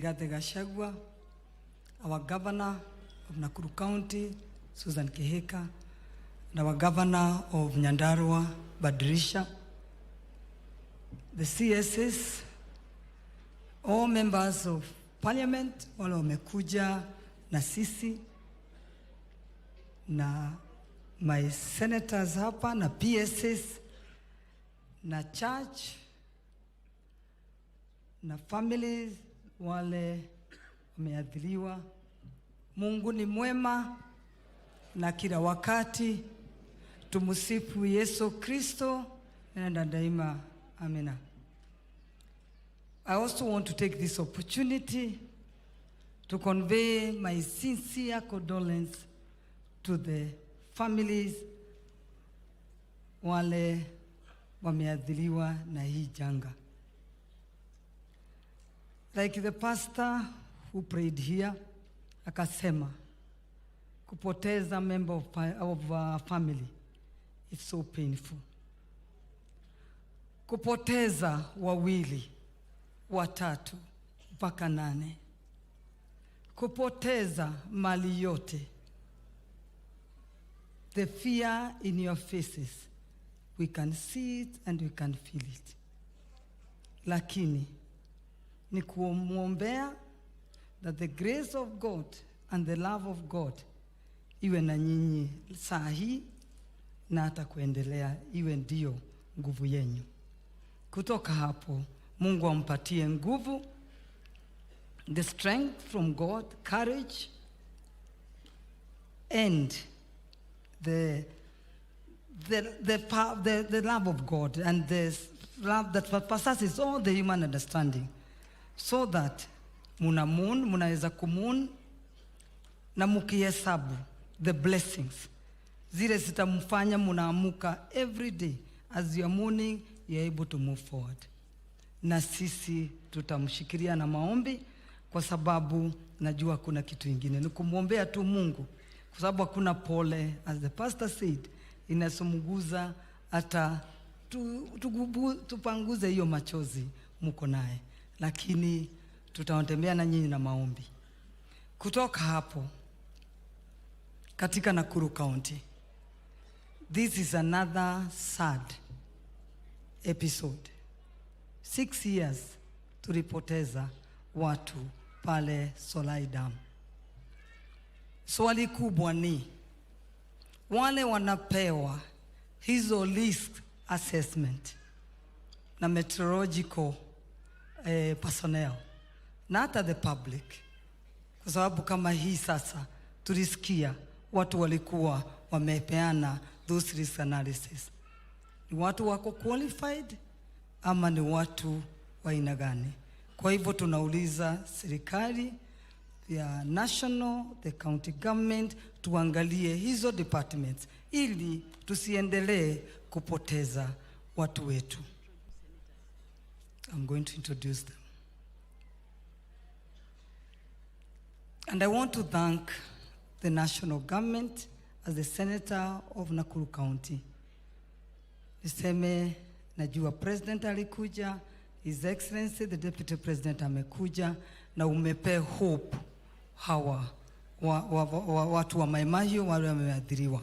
Rigathi Gachagua, our governor of Nakuru County, Susan Kihika, and our governor of Nyandarua, Badrisha, the CSs, all members of parliament, wale wamekuja na sisi, na my senators hapa, na PSs, na church, na families wale wameadhiriwa. Mungu ni mwema na kila wakati. Tumusifu Yesu Kristo na daima. Amina. I also want to take this opportunity to convey my sincere condolence to the families wale wameadhiriwa na hii janga. Like the pastor who prayed here, akasema, kupoteza member of a family, it's so painful. Kupoteza wawili, watatu, mpaka 8. Kupoteza mali yote. The fear in your faces, we can see it and we can feel it. Lakini, ni kuombea that the grace of God and the love of God iwe na nyinyi saa hii na hata kuendelea, iwe ndio nguvu yenu. Kutoka hapo, Mungu ampatie nguvu, the strength from God, courage, and the love of God, and the love that passes all the human understanding, so that munaweza kumun na mukihesabu the blessings zile zitamfanya munaamuka every day as you are mourning, you are able to move forward. Na sisi tutamshikilia na maombi, kwa sababu najua kuna kitu kingine ni kumwombea tu Mungu, kwa sababu hakuna pole, as the pastor said, inasumuguza hata tupanguze hiyo machozi muko naye, lakini tutaotembea na nyinyi na maombi. Kutoka hapo, katika Nakuru County, this is another sad episode. 6 years tulipoteza watu pale Solai Dam. Swali kubwa ni, wale wanapewa hizo risk assessment na meteorological personnel na hata the public, kwa sababu kama hii sasa tulisikia watu walikuwa wamepeana those risk analysis, ni watu wako qualified ama ni watu wa aina gani? Kwa hivyo tunauliza serikali ya national, the county government, tuangalie hizo departments ili tusiendelee kupoteza watu wetu. I'm going to introduce them. And I want to thank the national government as the senator of Nakuru County. Niseme, najua president alikuja, His Excellency the Deputy President amekuja, na umepe hope hawa watu wa Mai Mahiu wale wameadhiriwa.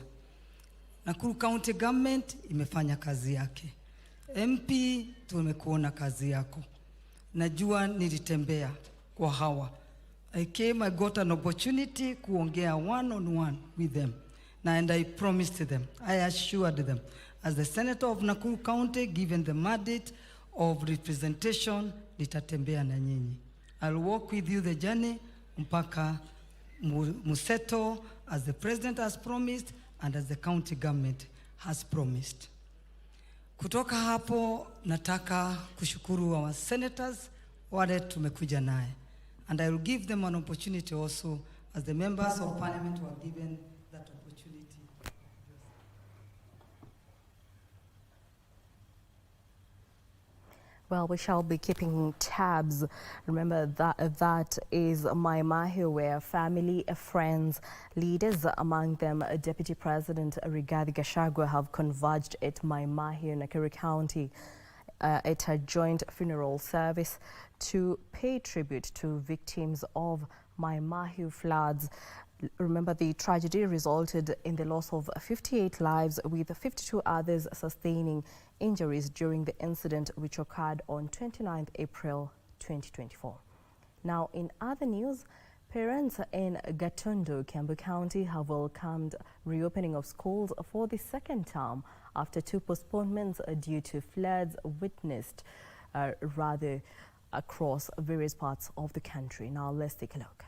Nakuru County Government imefanya kazi yake. MP, tumekuona kazi yako. Najua nilitembea kwa hawa. I got an opportunity kuongea one-on-one with them. And I promised them, I assured them, as the Senator of Nakuru County, given the mandate of representation, nitatembea na nyinyi. I'll walk with you the journey mpaka museto, as the President has promised and as the county government has promised. Kutoka hapo, nataka kushukuru our senators wale tumekuja naye. And I will give them an opportunity also, as the members of parliament were given that opportunity. Well, we shall be keeping tabs. Remember that is Mai Mahiu, where family, friends, leaders, among them Deputy President Rigathi Gachagua, have converged at Mai Mahiu, Nakuru County, at a joint funeral service to pay tribute to victims of Mai Mahiu floods. Remember, the tragedy resulted in the loss of 58 lives, with 52 others sustaining injuries during the incident, which occurred on 29th April 2024. Now, in other news, parents in Gatundu, Kiambu County, have welcomed reopening of schools for the second term after 2 postponements due to floods witnessed across various parts of the country. Now, let's take a look.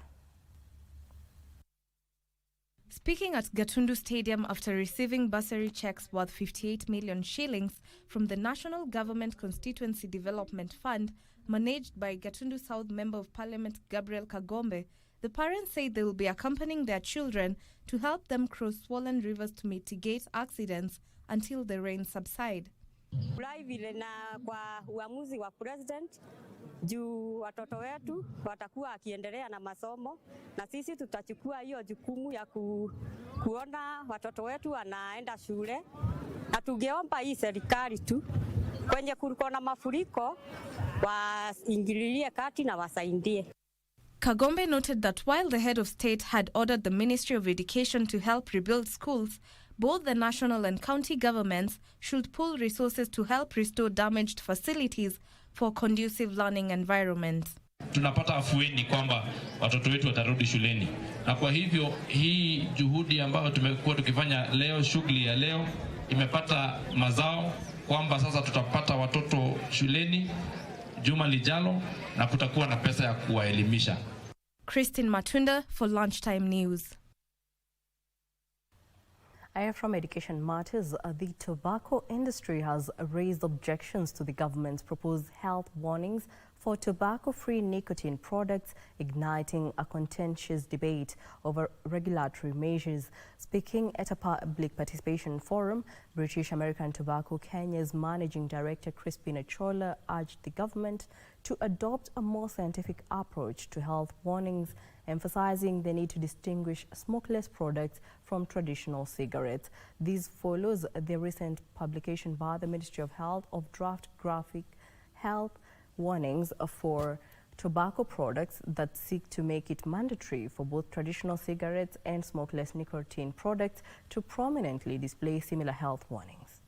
Speaking at Gatundu Stadium after receiving bursary checks worth 58 million shillings from the National Government Constituency Development Fund, managed by Gatundu South Member of Parliament Gabriel Kagombe, the parents say they will be accompanying their children to help them cross swollen rivers to mitigate accidents until the rain subside. Vile na kwa uamuzi wa president juu watoto wetu watakuwa akiendelea na masomo, na sisi tutachukua hiyo jukumu ya kuona watoto wetu wanaenda shule, na tungeomba hii serikali tu kwenye kulikuwa na mafuriko waingililie kati na wasaidie. Kagombe noted that while the head of state had ordered the Ministry of Education to help rebuild schools, both the national and county governments should pool resources to help restore damaged facilities for conducive learning environments. Tunapata afueni kwamba watoto wetu watarudi shuleni, na kwa hivyo hii juhudi ambayo tumekuwa tukifanya leo, shughuli ya leo imepata mazao kwamba sasa tutapata watoto shuleni juma lijalo na kutakuwa na pesa ya kuwaelimisha. Christine Matunda for Lunchtime News. From Education Matters, the tobacco industry has raised objections to the government's proposed health warnings for tobacco-free nicotine products, igniting a contentious debate over regulatory measures. Speaking at a public participation forum, British American Tobacco Kenya's Managing Director Crispin Achola urged the government to adopt a more scientific approach to health warnings, emphasizing the need to distinguish smokeless products from traditional cigarettes. This follows the recent publication by the Ministry of Health of draft graphic health warnings for tobacco products that seek to make it mandatory for both traditional cigarettes and smokeless nicotine products to prominently display similar health warnings.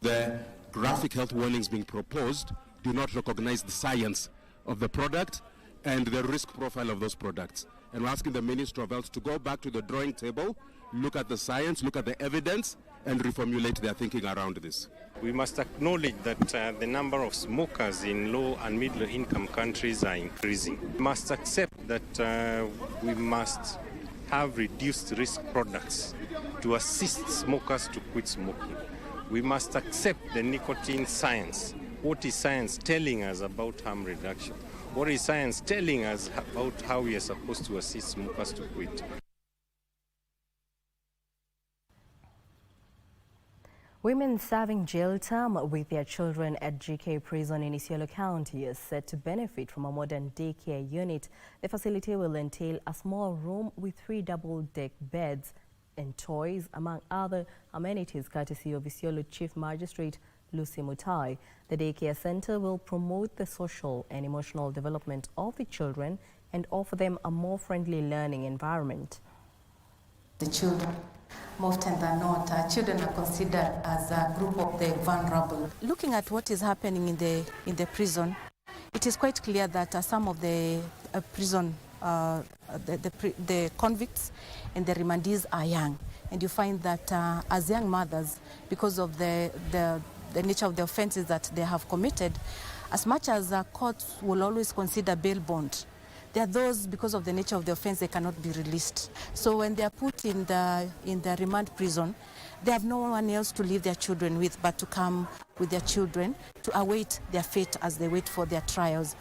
The graphic health warnings being proposed do not recognize the science of the product and the risk profile of those products. And we're asking the Ministry of Health to go back to the drawing table, look at the science, look at the evidence, and reformulate their thinking around this. We must acknowledge that the number of smokers in low and middle income countries are increasing. We must accept that we must have reduced risk products to assist smokers to quit smoking. We must accept the nicotine science. What is science telling us about harm reduction? What is science telling us about how we are supposed to assist smokers to quit? Women serving jail term with their children at GK Prison in Isiolo County is set to benefit from a modern daycare unit. The facility will entail a small room with 3 double-deck beds and toys, among other amenities, courtesy of Isiolo Chief Magistrate Lucy Mutai. The daycare center will promote the social and emotional development of the children and offer them a more friendly learning environment. The children, more often than not, children are considered as a group of the vulnerable. Looking at what is happening in the prison, it is quite clear that some of the prison, the convicts and the remandees are young, and you find that as young mothers, because of the nature of the offenses that they have committed, as much as courts will always consider bail bond, there are those, because of the nature of the offense, they cannot be released. So when they are put in the remand prison, they have no one else to leave their children with but to come with their children to await their fate as they wait for their trials.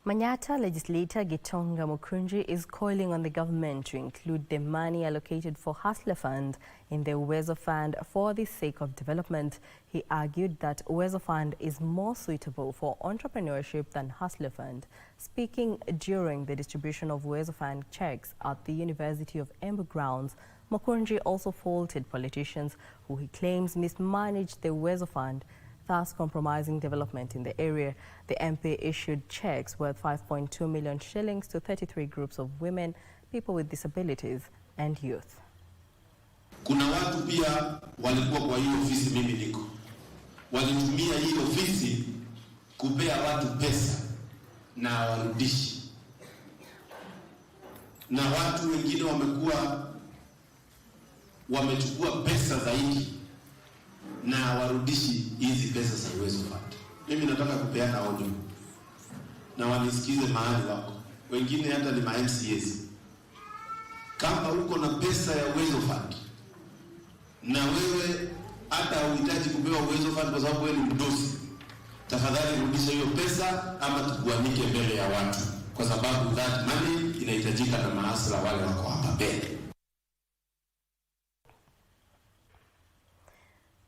Manyata legislator Gitonga Mukunji is calling on the government to include the money allocated for Hustler Fund in the Uwezo Fund for the sake of development. He argued that Uwezo Fund is more suitable for entrepreneurship than Hustler Fund. Speaking during the distribution of Uwezo Fund checks at the University of Embu grounds, Makunji also faulted politicians who he claims mismanaged the Uwezo Fund, thus compromising development in the area. The MP issued checks worth 5.2 million shillings to 33 groups of women, people with disabilities and youth. Kuna watu pia walikuwa kwa hiyo ofisi mimi niko. Walitumia hii ofisi kupea watu pesa na warudishi. Na watu wengine wamechukua pesa zaidi na warudishi hizi pesa za Uwezo Fund. Mimi nataka kupeana onyo. Na wanisikize mahali wako. Wengine hata ni ma-MCAs. Kama uko na pesa ya Uwezo Fund na wewe hata unahitaji kupewa Uwezo Fund kwa sababu wewe ni mdosi, tafadhali rudisha hiyo pesa ama tukuanike mbele ya watu, kwa sababu that money inahitajika na maasla wale wako hapa mbele.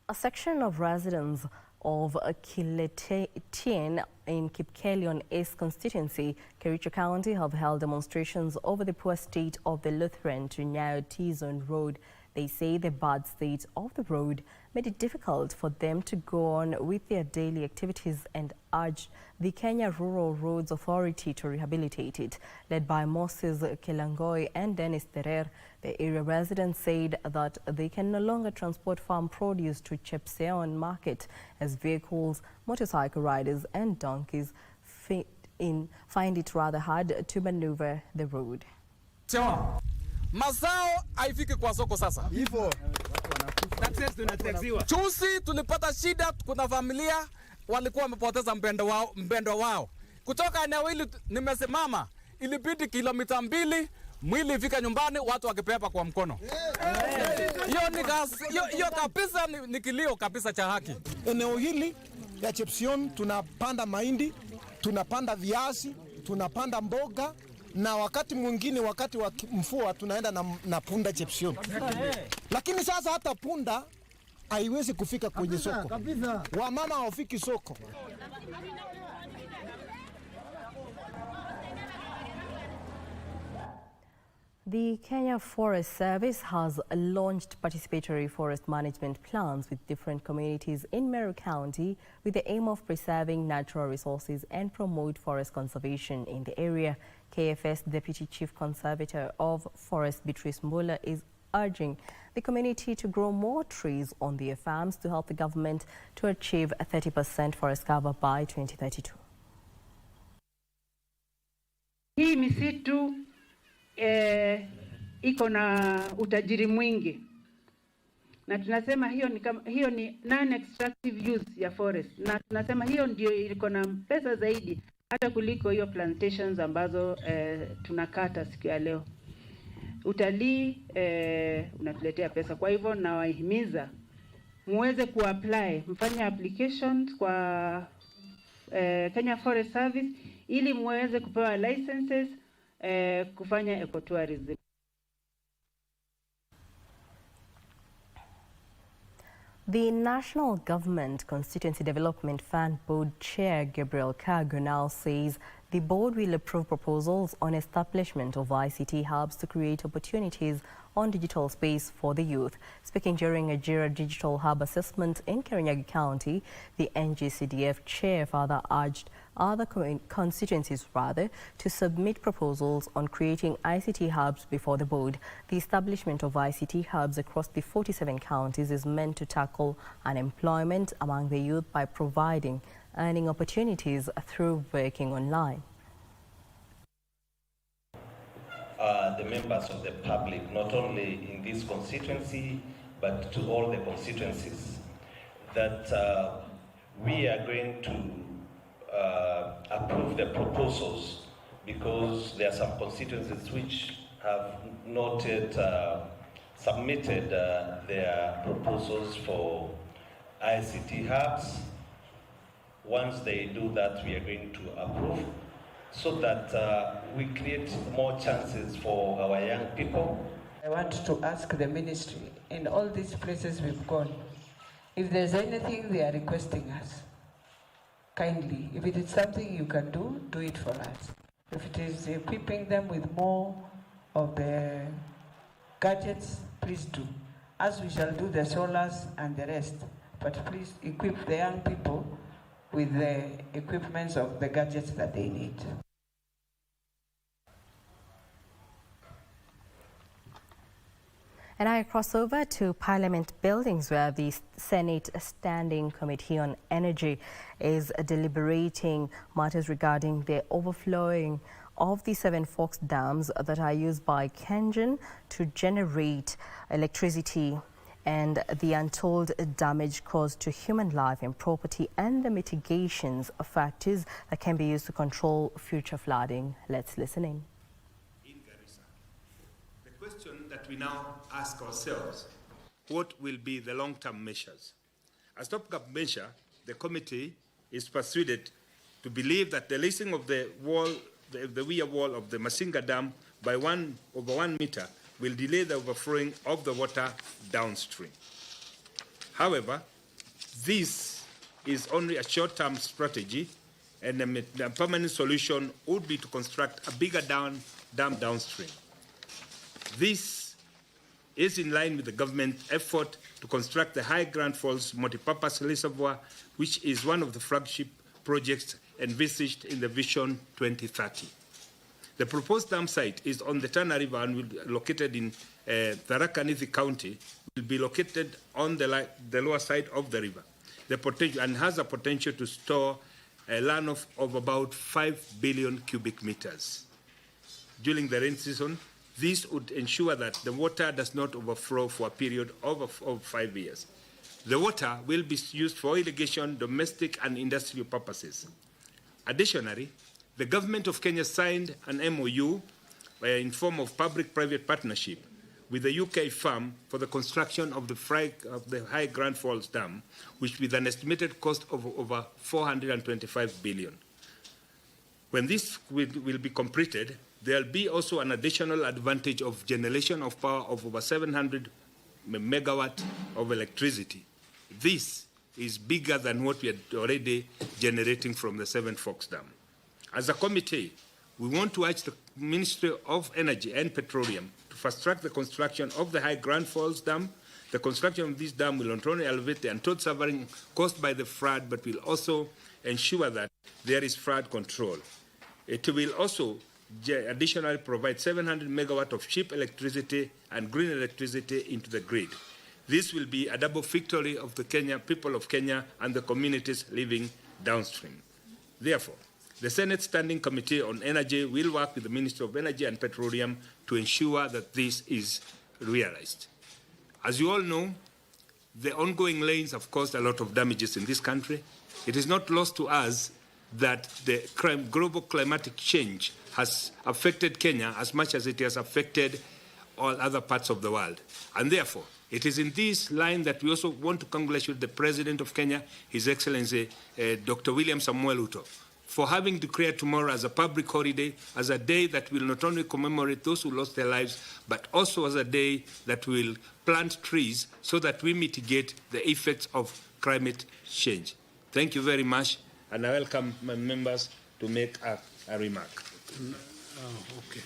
A section of residents of Kiletien in Kipkelion East constituency, Kericho County, have held demonstrations over the poor state of the Lutheran to Nyayo T-Zone Road. They say the bad state of the road made it difficult for them to go on with their daily activities and urged the Kenya Rural Roads Authority to rehabilitate it. Led by Moses Kelangoi and Dennis Terer, the area residents said that they can no longer transport farm produce to Chepseon Market as vehicles, motorcycle riders and donkeys find it rather hard to maneuver the road. Mazao haifiki kwa soko sasa. Hivyo. Chusi tulipata shida, kuna familia walikuwa wamepoteza mpendo wao. Kutoka eneo hili nimesimama, ilibidi kilomita 2 mwili ifika nyumbani watu wakipepa kwa mkono. Hiyo kabisa ni kilio kabisa cha haki. Eneo hili ya Chepseon tunapanda mahindi, tunapanda viazi, tunapanda mboga, na wakati mwingine wakati wa mvua tunaenda na punda Chepseon. Lakini sasa hata punda haiwezi kufika kwenye soko. Wamama hawafiki soko. The Kenya Forest Service has launched participatory forest management plans with different communities in Meru County with the aim of preserving natural resources and promote forest conservation in the area. KFS Deputy Chief Conservator of Forest Beatrice Mbula is urging the community to grow more trees on their farms to help the government to achieve a 30% forest cover by 2032. Hii misitu iko na utajiri mwingi, na tunasema hiyo ni non-extractive use ya forest, na tunasema hiyo ndio iko na pesa zaidi hata kuliko hiyo plantations ambazo tunakata siku ya leo. Utalii unatuletea pesa, kwa hivyo nawahimiza muweze kuapply, mfanye applications kwa Kenya Forest Service ili muweze kupewa licenses kufanya ecotourism. The National Government Constituency Development Fund Board Chair Gabriel Kago now says the board will approve proposals on establishment of ICT hubs to create opportunities on digital space for the youth. Speaking during a JIRA Digital Hub assessment in Kirinyaga County, the NGCDF chair further urged other constituencies to submit proposals on creating ICT hubs before the board. The establishment of ICT hubs across the 47 counties is meant to tackle unemployment among the youth by providing earning opportunities through working online. The members of the public, not only in this constituency, but to all the constituencies, that we are going to approve the proposals, because there are some constituencies which have not yet submitted their proposals for ICT hubs. Once they do that, we are going to approve, so that we create more chances for our young people. I want to ask the ministry, in all these places we've gone, if there's anything they are requesting us, kindly, if it is something you can do, do it for us. If it is equipping them with more of the gadgets, please do. As we shall do the solars and the rest. But please equip the young people with the equipments of the gadgets that they need. And I cross over to Parliament buildings, where the Senate Standing Committee on Energy is deliberating matters regarding the overflowing of the 7 Forks dams that are used by Kengen to generate electricity, and the untold damage caused to human life and property, and the mitigations of factors that can be used to control future flooding. Let's listen in. The question that we now ask ourselves, what will be the long-term measures? As stopgap measure, the committee is persuaded to believe that the lifting of the wall, the weir wall of the Masinga Dam by over 1 meter will delay the overflowing of the water downstream. However, this is only a short-term strategy, and a permanent solution would be to construct a bigger dam downstream. This is in line with the government effort to construct the High Grand Falls multipurpose reservoir, which is one of the flagship projects envisaged in the Vision 2030. The proposed dam site is on the Tana River and will be located in Tharaka Nithi County, will be located on the lower side of the river. The potential, and has a potential to store a runoff of about 5 billion cubic meters. During the rain season, this would ensure that the water does not overflow for a period of 5 years. The water will be used for irrigation, domestic and industrial purposes. Additionally, the government of Kenya signed an MOU in form of public-private partnership with the UK firm for the construction of the High Grand Falls Dam, which with an estimated cost of over 425 billion. When this will be completed, there will be also an additional advantage of generation of power of over 700 megawatt of electricity. This is bigger than what we are already generating from the 7 Forks Dam. As a committee, we want to urge the Ministry of Energy and Petroleum to fast-track the construction of the High Grand Falls Dam. The construction of this dam will not only elevate the untold suffering caused by the flood, but will also ensure that there is flood control. It will also additionally provide 700 megawatt of cheap electricity and green electricity into the grid. This will be a double victory of the people of Kenya and the communities living downstream. Therefore, the Senate Standing Committee on Energy will work with the Ministry of Energy and Petroleum to ensure that this is realized. As you all know, the ongoing rains have caused a lot of damages in this country. It is not lost to us that the global climatic change has affected Kenya as much as it has affected all other parts of the world. And therefore, it is in this line that we also want to congratulate the President of Kenya, His Excellency Dr. William Samuel Ruto, for having declared tomorrow as a public holiday, as a day that will not only commemorate those who lost their lives, but also as a day that will plant trees so that we mitigate the effects of climate change. Thank you very much, and I welcome my members to make a remark. Okay.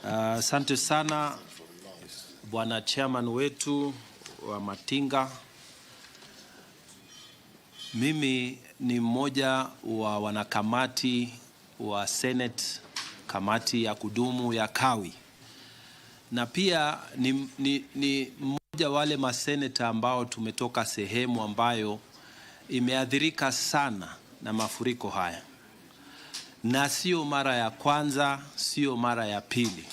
Asante sana Bwana Chairman wetu wa Matinga. Mimi ni mmoja wa wanakamati wa Senate, kamati ya kudumu ya Kawi. Na pia ni mmoja wale maseneta ambao tumetoka sehemu ambayo imeathirika sana na mafuriko haya. Na sio mara ya kwanza, sio mara ya pili.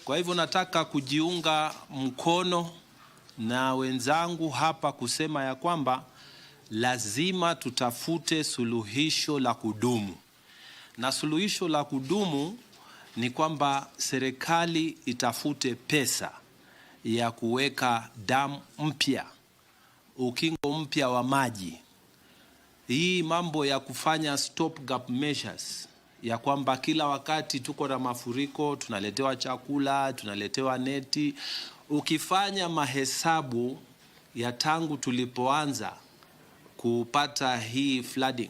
Kwa hivyo nataka kujiunga mkono na wenzangu hapa kusema ya kwamba lazima tutafute suluhisho la kudumu. Na suluhisho la kudumu ni kwamba serikali itafute pesa ya kuweka damu mpya, ukingo mpya wa maji. Hii mambo ya kufanya stopgap measures ya kwamba kila wakati tuko na mafuriko, tunaletewa chakula, tunaletewa neti. Ukifanya mahesabu ya tangu tulipoanza kupata hii flooding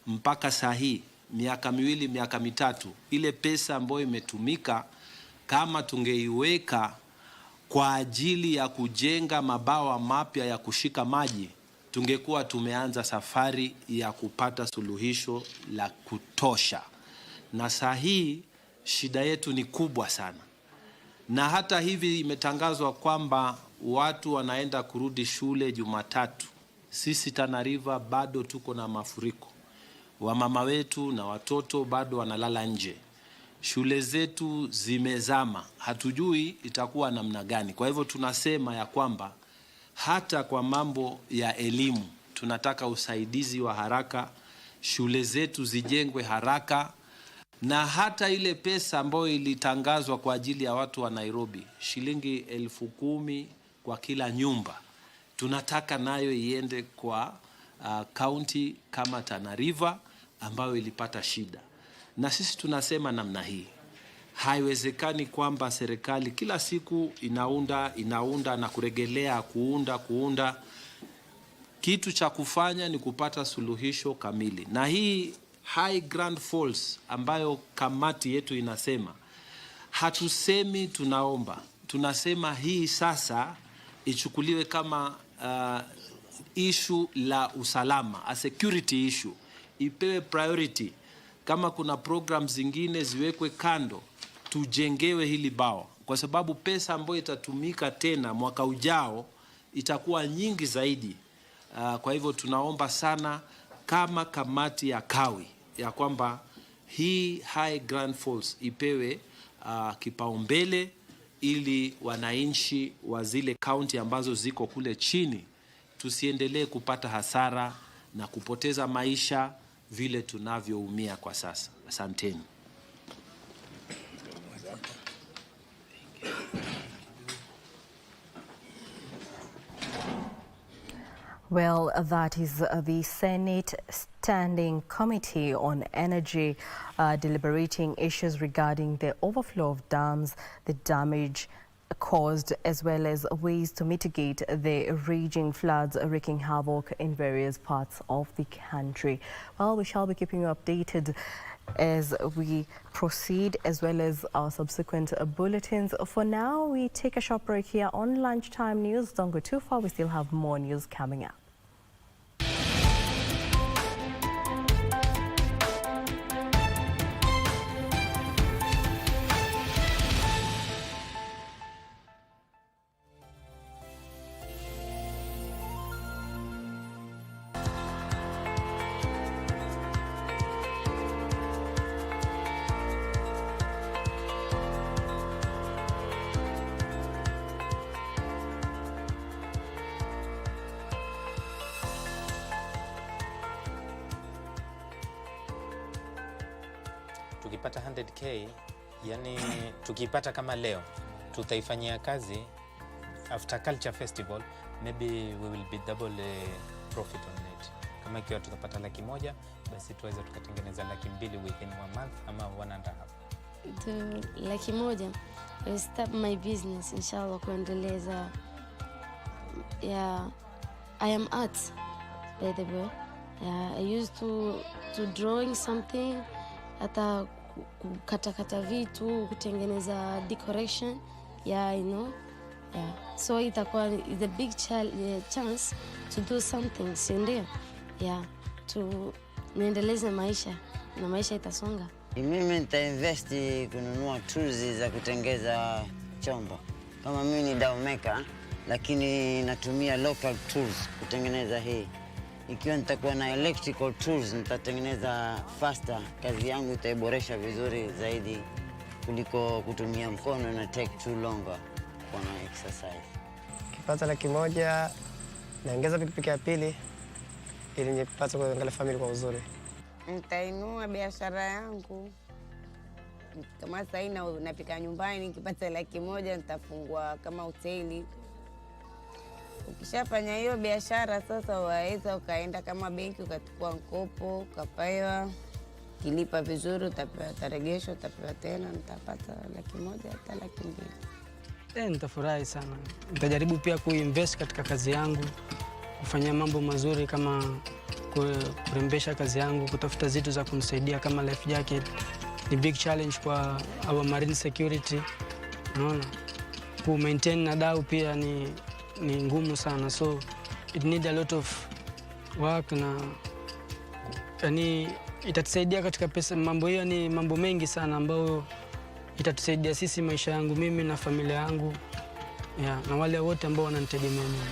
mpaka saa hii, miaka miwili, miaka mitatu, ile pesa ambayo imetumika kama tungeiweka kwa ajili ya kujenga mabawa mapya ya kushika maji, tungekuwa tumeanza safari ya kupata suluhisho la kutosha. Na saa hii shida yetu ni kubwa sana. Na hata hivi imetangazwa kwamba watu wanaenda kurudi shule Jumatatu. Sisi Tana River bado tuko na mafuriko. Wamama wetu na watoto bado wanalala nje. Shule zetu zimezama. Hatujui itakuwa namna gani. Kwa hivyo tunasema ya kwamba hata kwa mambo ya elimu tunataka usaidizi wa haraka, shule zetu zijengwe haraka, na hata ile pesa ambayo ilitangazwa kwa ajili ya watu wa Nairobi, shilingi 10,000 kwa kila nyumba, tunataka nayo iende kwa county kama Tana River ambayo ilipata shida. Na sisi tunasema namna hii, haiwezekani kwamba serikali kila siku inaunda na kuregelea kuunda. Kitu cha kufanya ni kupata suluhisho kamili. Na hii High Grand Falls ambayo kamati yetu inasema, hatusemi tunaomba, tunasema hii sasa ichukuliwe kama issue la usalama, a security issue, ipewe priority. Kama kuna programs zingine ziwekwe kando, tujengewe hili bawa, kwa sababu pesa ambayo itatumika tena mwaka ujao itakuwa nyingi zaidi. Kwa hivyo tunaomba sana kama kamati ya Kawi ya kwamba hii High Grand Falls ipewe kipaumbele, ili wananchi wa zile county ambazo ziko kule chini tusiendelee kupata hasara na kupoteza maisha vile tunavyoumia kwa sasa. Asanteni. Well, that is the Senate Standing Committee on Energy deliberating issues regarding the overflow of dams, the damage caused, as well as ways to mitigate the raging floods wreaking havoc in various parts of the country. Well, we shall be keeping you updated as we proceed, as well as our subsequent bulletins. For now, we take a short break here on Lunchtime News. Don't go too far, we still have more news coming up. Tukipata 100k, yani tukipata kama leo, tutaifanyia kazi. After Culture Festival, maybe we will be double profit on it. Kama ikiwa tutapata 100,000, basi tuweze tukatengeneza 200,000 within 1 month ama 1.5. To 100,000, I will start my business, inshallah, kuendeleza. Yeah, I am art, by the way. Yeah, I used to drawing something, hata kukata vitu, kutengeneza decoration. Yeah, I know. Yeah. So itakuwa is a big chance to do something, si ndio? Yeah, to niendeleze maisha na maisha itasonga. Mimi nitainvest kununua tools za kutengeza chombo. Kama mimi ni dowmaker, lakini natumia local tools kutengeneza hii. Ikiwa nitakuwa na electrical tools, nitatengeneza faster. Kazi yangu itaiboresha vizuri zaidi kuliko kutumia mkono na take too longer kwa na exercise. Kipata 100,000, naongeza pikipiki ya pili ili nipate kuangalia familia kwa uzuri. Nitainua biashara yangu. Kama sasa napika nyumbani, nikipata 100,000 nitafungua kama hoteli. Ukishafanya hiyo biashara sasa, waweza ukaenda kama benki ukachukua mkopo, ukapewa Kilipa vizuri utapewa taregesho, utapewa tena, nitapata 100,000 hata 200,000. Nitafurahi sana. Nitajaribu pia kuinvest katika kazi yangu, kufanya mambo mazuri kama kurembesha kazi yangu, kutafuta zitu za kunisaidia kama life jacket. Ni big challenge kwa our marine security. Unaona? Ku maintain na dau pia ni ngumu sana. So it need a lot of work na yani itatusaidia katika pesa. Mambo hiyo ni mambo mengi sana ambayo itatusaidia sisi, maisha yangu mimi na familia yangu, na wale wote ambao wananitegemea mimi.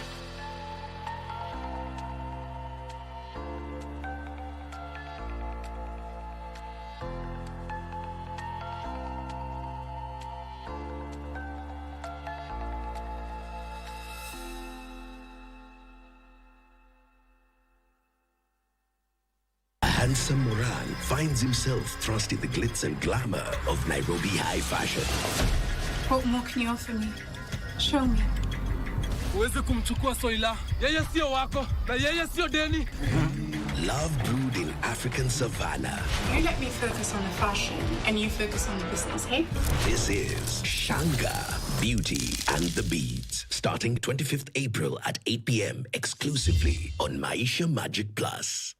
Handsome Moran finds himself thrust in the glitz and glamour of Nairobi high fashion. What more can you offer me? Show me. Uweze kumchukua Soila. Yeye sio wako na yeye sio deni. Love brewed in African savannah. You let me focus on the fashion and you focus on the business, hey? This is Shanga, Beauty and the Beats. Starting 25th April at 8 p.m. exclusively on Maisha Magic Plus.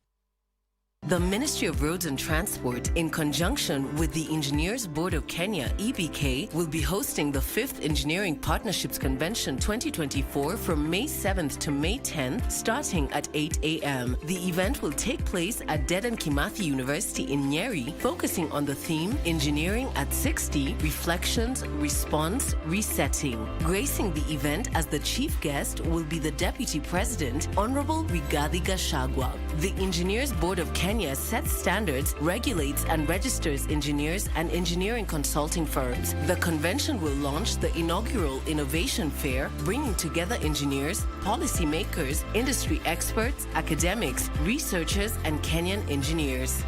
The Ministry of Roads and Transport, in conjunction with the Engineers Board of Kenya, EBK, will be hosting the 5th Engineering Partnerships Convention 2024 from May 7th to May 10th, starting at 8 a.m. The event will take place at Dedan Kimathi University in Nyeri, focusing on the theme Engineering at 60, Reflections, Response, Resetting. Gracing the event as the chief guest will be the Deputy President, Honorable Rigathi Gachagua. The Engineers Board of Kenya sets standards, regulates and registers engineers and engineering consulting firms. The convention will launch the inaugural Innovation Fair, bringing together engineers, policymakers, industry experts, academics, researchers, and Kenyan engineers.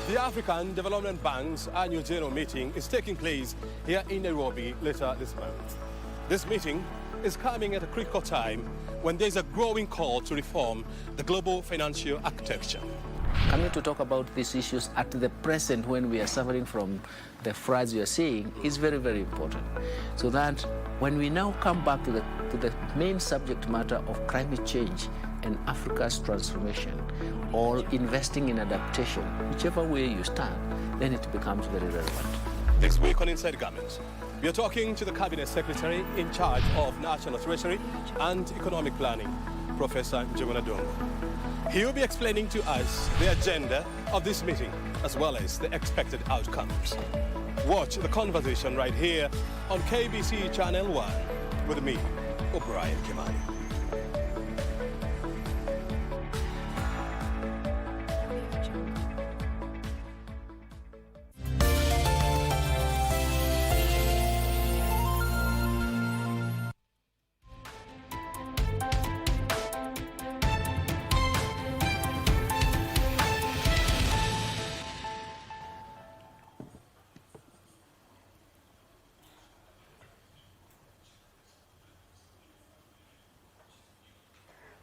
The African Development Bank's annual general meeting is taking place here in Nairobi later this month. This meeting is coming at a critical time when there's a growing call to reform the global financial architecture. Coming to talk about these issues at the present when we are suffering from the floods we are seeing is very, very important. So that when we now come back to the main subject matter of climate change and Africa's transformation, or investing in adaptation, whichever way you stand, then it becomes very relevant. This week on Inside Government, we are talking to the Cabinet Secretary in charge of National Treasury and Economic Planning, Professor Njuguna Ndung'u. He will be explaining to us the agenda of this meeting, as well as the expected outcomes. Watch the conversation right here on KBC Channel 1 with me, O'Brien Kimani.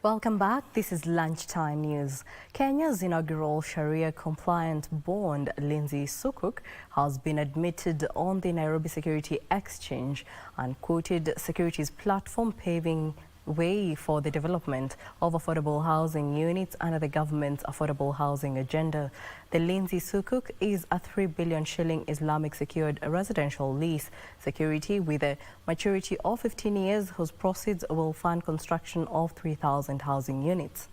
Welcome back. This is Lunchtime News. Kenya's inaugural Sharia-compliant bond, Lindsay Sukuk, has been admitted on the Nairobi Security Exchange and quoted securities platform, paving way for the development of affordable housing units under the government's affordable housing agenda. The Lindsay Sukuk is a 3 billion shilling Islamic secured residential lease security with a maturity of 15 years, whose proceeds will fund construction of 3,000 housing units.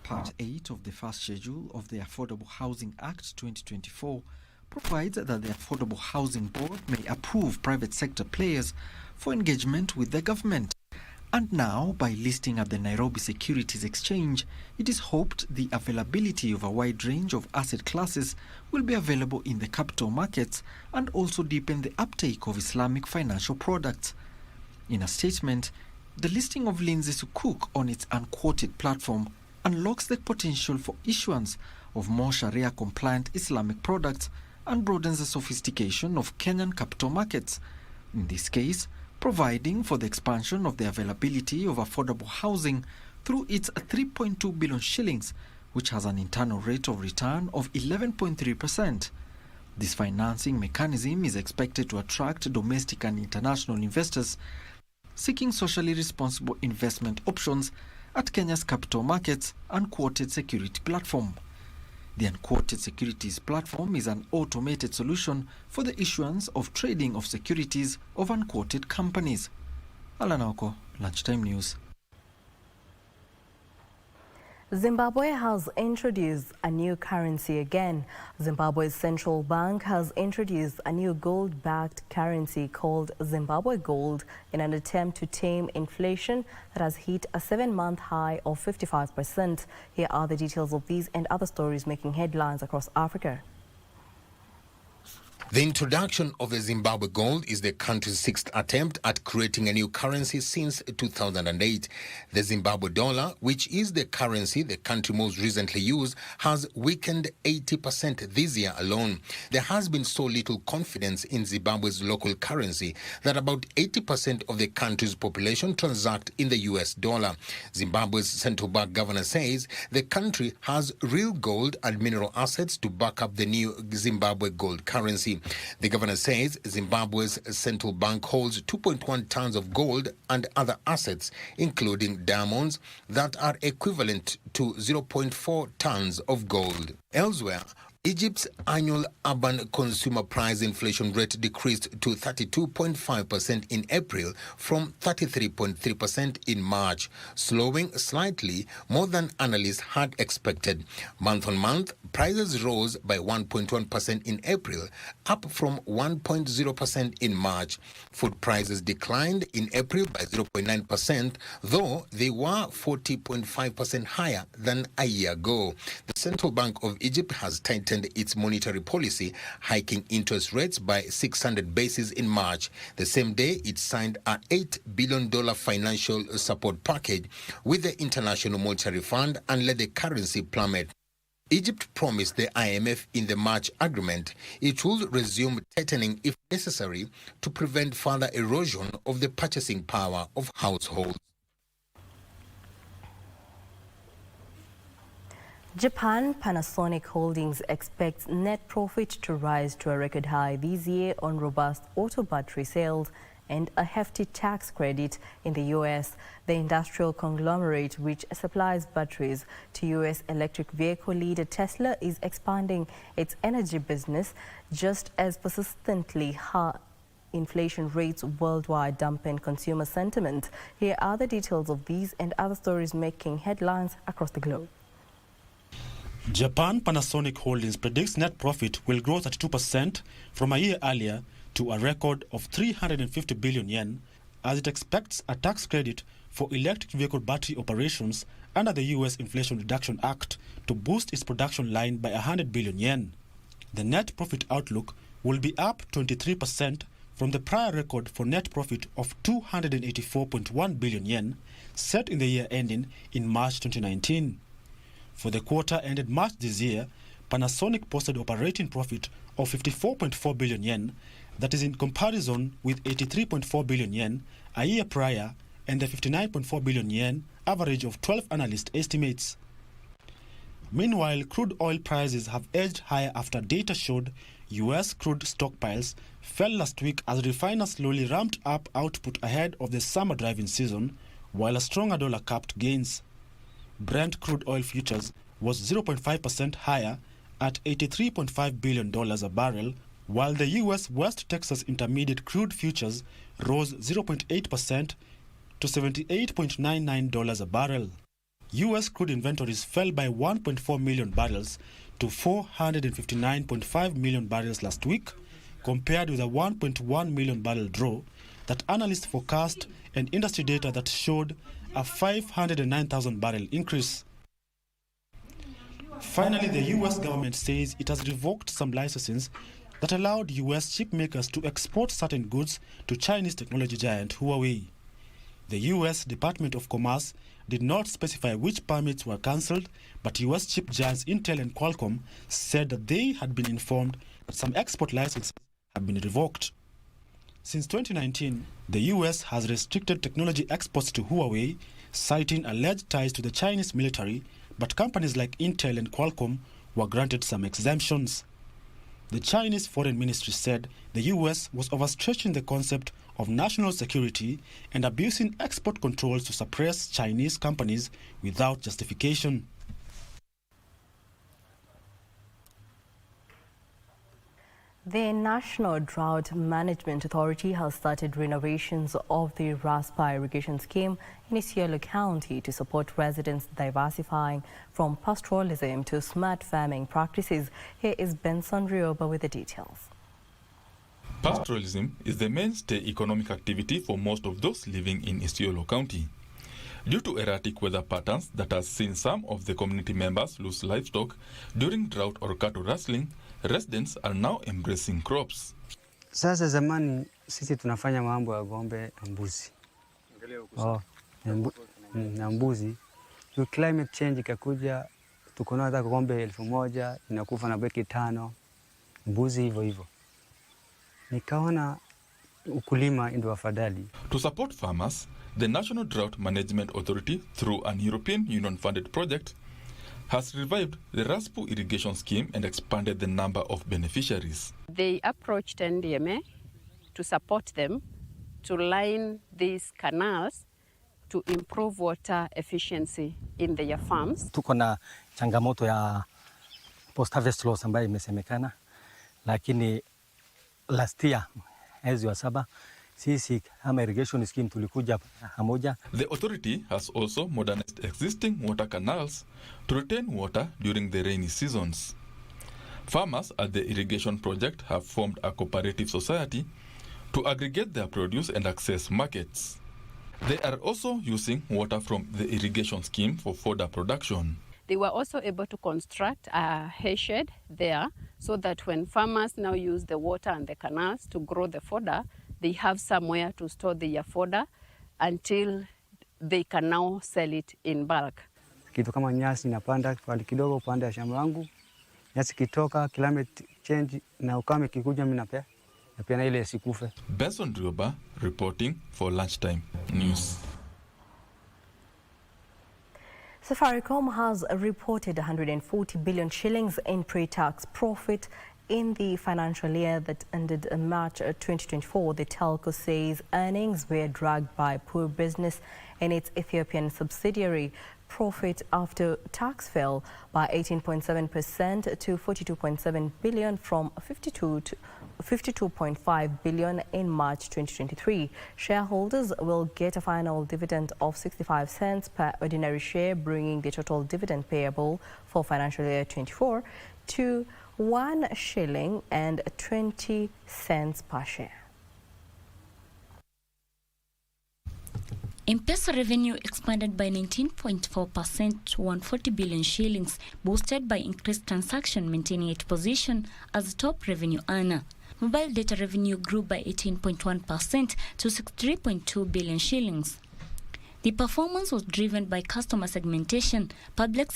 Part 8 of the first schedule of the Affordable Housing Act 2024 provides that the Affordable Housing Board may approve private sector players for engagement with the government. And now, by listing at the Nairobi Securities Exchange, it is hoped the availability of a wide range of asset classes will be available in the capital markets and also deepen the uptake of Islamic financial products. In a statement, the listing of Lindsay Sukuk on its unquoted platform unlocks the potential for issuance of more Sharia-compliant Islamic products and broadens the sophistication of Kenyan capital markets. In this case, providing for the expansion of the availability of affordable housing through its 3.2 billion shillings, which has an internal rate of return of 11.3%. This financing mechanism is expected to attract domestic and international investors seeking socially responsible investment options at Kenya's capital markets unquoted security platform. The unquoted securities platform is an automated solution for the issuance of trading of securities of unquoted companies. Alanoko, Lunchtime News. Zimbabwe has introduced a new currency again. Zimbabwe's central bank has introduced a new gold-backed currency called Zimbabwe Gold in an attempt to tame inflation that has hit a 7-month high of 55%. Here are the details of these and other stories making headlines across Africa. The introduction of the Zimbabwe Gold is the country's 6th attempt at creating a new currency since 2008. The Zimbabwe dollar, which is the currency the country most recently used, has weakened 80% this year alone. There has been so little confidence in Zimbabwe's local currency that about 80% of the country's population transact in the US dollar. Zimbabwe's central bank governor says the country has real gold and mineral assets to back up the new Zimbabwe Gold currency. The governor says Zimbabwe's central bank holds 2.1 tons of gold and other assets, including diamonds, that are equivalent to 0.4 tons of gold. Elsewhere, Egypt's annual urban consumer price inflation rate decreased to 32.5% in April from 33.3% in March, slowing slightly more than analysts had expected. Month on month, prices rose by 1.1% in April, up from 1.0% in March. Food prices declined in April by 0.9%, though they were 40.5% higher than a year ago. The Central Bank of Egypt has tightened its monetary policy, hiking interest rates by 600 bases in March. The same day, it signed an $8 billion financial support package with the International Monetary Fund and let the currency plummet. Egypt promised the IMF in the March agreement it would resume tightening if necessary to prevent further erosion of the purchasing power of households. Japan Panasonic Holdings expects net profit to rise to a record high this year on robust auto battery sales and a hefty tax credit in the U.S. The industrial conglomerate, which supplies batteries to U.S. electric vehicle leader Tesla, is expanding its energy business just as persistently high inflation rates worldwide dampen consumer sentiment. Here are the details of these and other stories making headlines across the globe. Japan Panasonic Holdings predicts net profit will grow 32% from a year earlier to a record of 350 billion yen, as it expects a tax credit for electric vehicle battery operations under the U.S. Inflation Reduction Act to boost its production line by 100 billion yen. The net profit outlook will be up 23% from the prior record for net profit of 284.1 billion yen set in the year ending in March 2019. For the quarter ended March this year, Panasonic posted operating profit of 54.4 billion yen, that is in comparison with 83.4 billion yen a year prior and the 59.4 billion yen average of 12 analyst estimates. Meanwhile, crude oil prices have edged higher after data showed U.S. crude stockpiles fell last week as refiners slowly ramped up output ahead of the summer driving season, while a stronger dollar capped gains. Brent crude oil futures was 0.5% higher at $83.5 billion a barrel, while the U.S. West Texas Intermediate crude futures rose 0.8% to $78.99 a barrel. U.S. crude inventories fell by 1.4 million barrels to 459.5 million barrels last week, compared with a 1.1 million barrel draw that analysts forecast and industry data that showed a 509,000 barrel increase. Finally, the U.S. government says it has revoked some licenses that allowed U.S. chip makers to export certain goods to Chinese technology giant Huawei. The U.S. Department of Commerce did not specify which permits were cancelled, but U.S. chip giants Intel and Qualcomm said that they had been informed that some export licenses have been revoked. Since 2019, the US has restricted technology exports to Huawei, citing alleged ties to the Chinese military, but companies like Intel and Qualcomm were granted some exemptions. The Chinese Foreign Ministry said the US was overstretching the concept of national security and abusing export controls to suppress Chinese companies without justification. The National Drought Management Authority has started renovations of the Raspa irrigation scheme in Isiolo County to support residents diversifying from pastoralism to smart farming practices. Here is Benson Rioba with the details. Pastoralism is the mainstay economic activity for most of those living in Isiolo County. Due to erratic weather patterns that has seen some of the community members lose livestock during drought or cattle rustling, residents are now embracing crops. Sasa zamani sisi tunafanya mambo ya ng'ombe na mbuzi. Na mbuzi. Kwa climate change ikakuja tuko na hata ng'ombe 1000 inakufa na beki 5. Mbuzi hivyo hivyo. Nikaona ukulima ndio afadhali. To support farmers, the National Drought Management Authority, through an European Union-funded project, has revived the Raspu irrigation scheme and expanded the number of beneficiaries. They approached NDMA to support them to line these canals to improve water efficiency in their farms. Tuko na changamoto ya post-harvest loss ambayo imesemekana, lakini last year, mwezi wa 7, sisi kama irrigation scheme tulikuja pamoja. The authority has also modernized existing water canals to retain water during the rainy seasons. Farmers at the irrigation project have formed a cooperative society to aggregate their produce and access markets. They are also using water from the irrigation scheme for fodder production. They were also able to construct a hay shed there so that when farmers now use the water and the canals to grow the fodder, they have somewhere to store their fodder until they can now sell it in bulk. Kitu kama nyasi napanda pale kidogo upande ya shamba langu. Nyasi kitoka, climate change na ukame kikuja mimi napea na ile sikufe. Benson Rioba reporting for Lunchtime News. Safaricom has reported 140 billion shillings in pre-tax profit in the financial year that ended in March 2024. The telco says earnings were dragged by poor business in its Ethiopian subsidiary. Profit after tax fell by 18.7% to 42.7 billion from 52.5 billion in March 2023. Shareholders will get a final dividend of 65 cents per ordinary share, bringing the total dividend payable for financial year 24 to 1 shilling and 20 cents per share. M-Pesa revenue expanded by 19.4% to 140 billion shillings, boosted by increased transaction, maintaining its position as a top revenue earner. Mobile data revenue grew by 18.1% to 63.2 billion shillings. The performance was driven by customer segmentation, public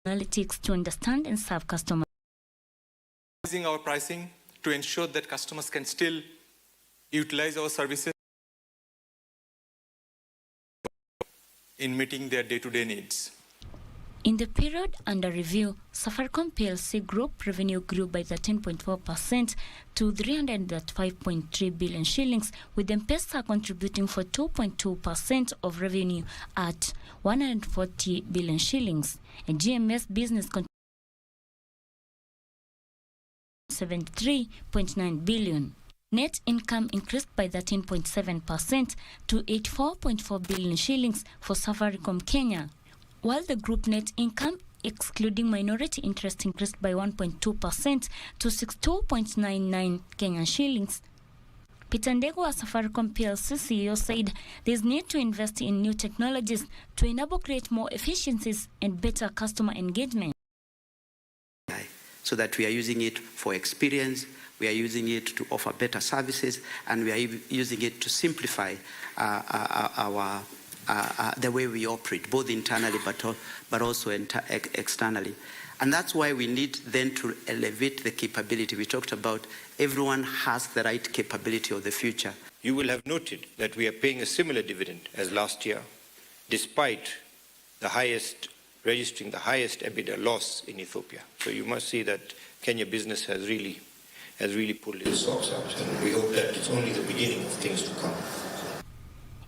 analytics to understand and serve customers. Using our pricing to ensure that customers can still utilize our services in meeting their day-to-day needs. In the period under review, Safaricom PLC Group revenue grew by 13.4% to 335.3 billion shillings, with M-Pesa contributing for 2.2% of revenue at 140 billion shillings, and GMS business 73.9 billion. Net income increased by 13.7% to 84.4 billion shillings for Safaricom Kenya, while the group net income, excluding minority interest, increased by 1.2% to 62.99 Kenyan shillings. Peter Ndego, a Safaricom PLC CEO, said there's need to invest in new technologies to enable create more efficiencies and better customer engagement. So that we are using it for experience, we are using it to offer better services, and we are using it to simplify the way we operate, both internally but also externally. And that's why we need then to elevate the capability. We talked about everyone has the right capability of the future. You will have noted that we are paying a similar dividend as last year, despite registering the highest EBITDA loss in Ethiopia. So you must see that Kenya business has really pulled its socks out, and we hope that it's only the beginning of things to come.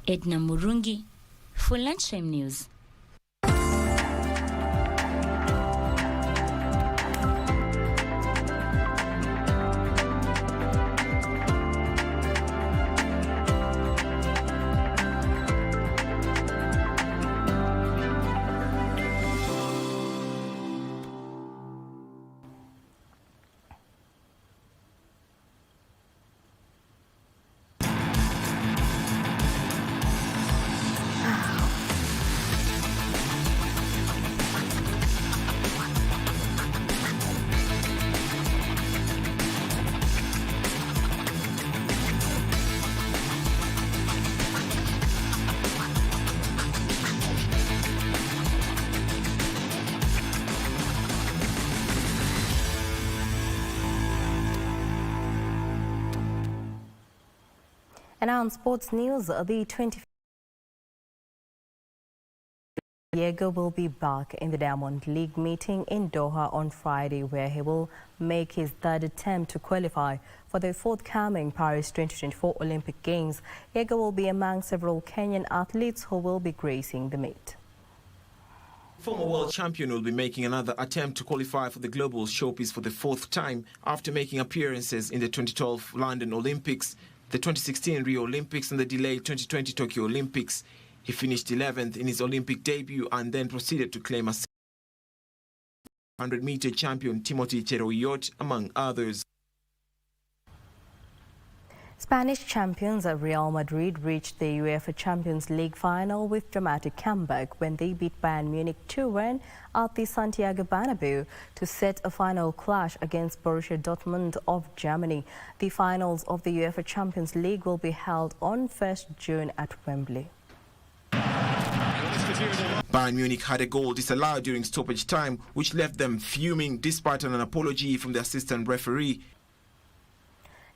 Edna Murungi for Lunchtime News. And now on sports news, the 25th Diego will be back in the Diamond League meeting in Doha on Friday, where he will make his third attempt to qualify for the forthcoming Paris 2024 Olympic Games. Diego will be among several Kenyan athletes who will be gracing the meet. Former world champion will be making another attempt to qualify for the global showpiece for the fourth time after making appearances in the 2012 London Olympics, the 2016 Rio Olympics and the delayed 2020 Tokyo Olympics. He finished 11th in his Olympic debut and then proceeded to claim a 100-meter champion Timothy Cheruiyot, among others. Spanish champions Real Madrid reached the UEFA Champions League final with dramatic comeback when they beat Bayern Munich 2-1 at the Santiago Bernabeu to set a final clash against Borussia Dortmund of Germany. The finals of the UEFA Champions League will be held on 1st June at Wembley. Bayern Munich had a goal disallowed during stoppage time, which left them fuming despite an apology from the assistant referee.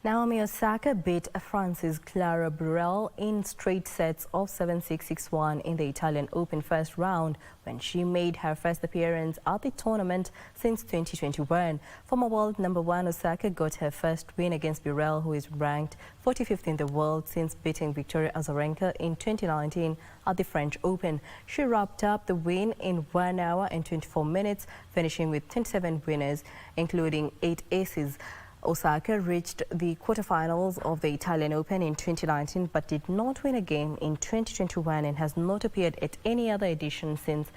Naomi Osaka beat France's Clara Burel in straight sets of 7-6, 6-1 in the Italian Open first round when she made her first appearance at the tournament since 2021. Former world number 1 Osaka got her first win against Burel, who is ranked 45th in the world since beating Victoria Azarenka in 2019 at the French Open. She wrapped up the win in 1 hour and 24 minutes, finishing with 27 winners, including 8 aces. Osaka reached the quarterfinals of the Italian Open in 2019 but did not win a game in 2021 and has not appeared at any other edition since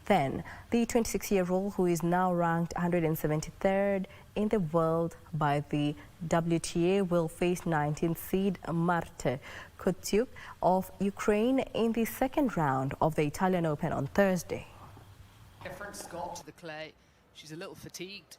then. The 26-year-old, who is now ranked 173rd in the world by the WTA, will face 19th seed Marte Kostyuk of Ukraine in the second round of the Italian Open on Thursday. Difference got to the clay. She's a little fatigued.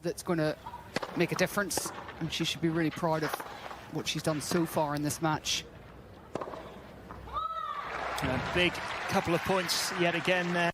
That's going to make a difference, and she should be really proud of what she's done so far in this match. A big couple of points yet again there.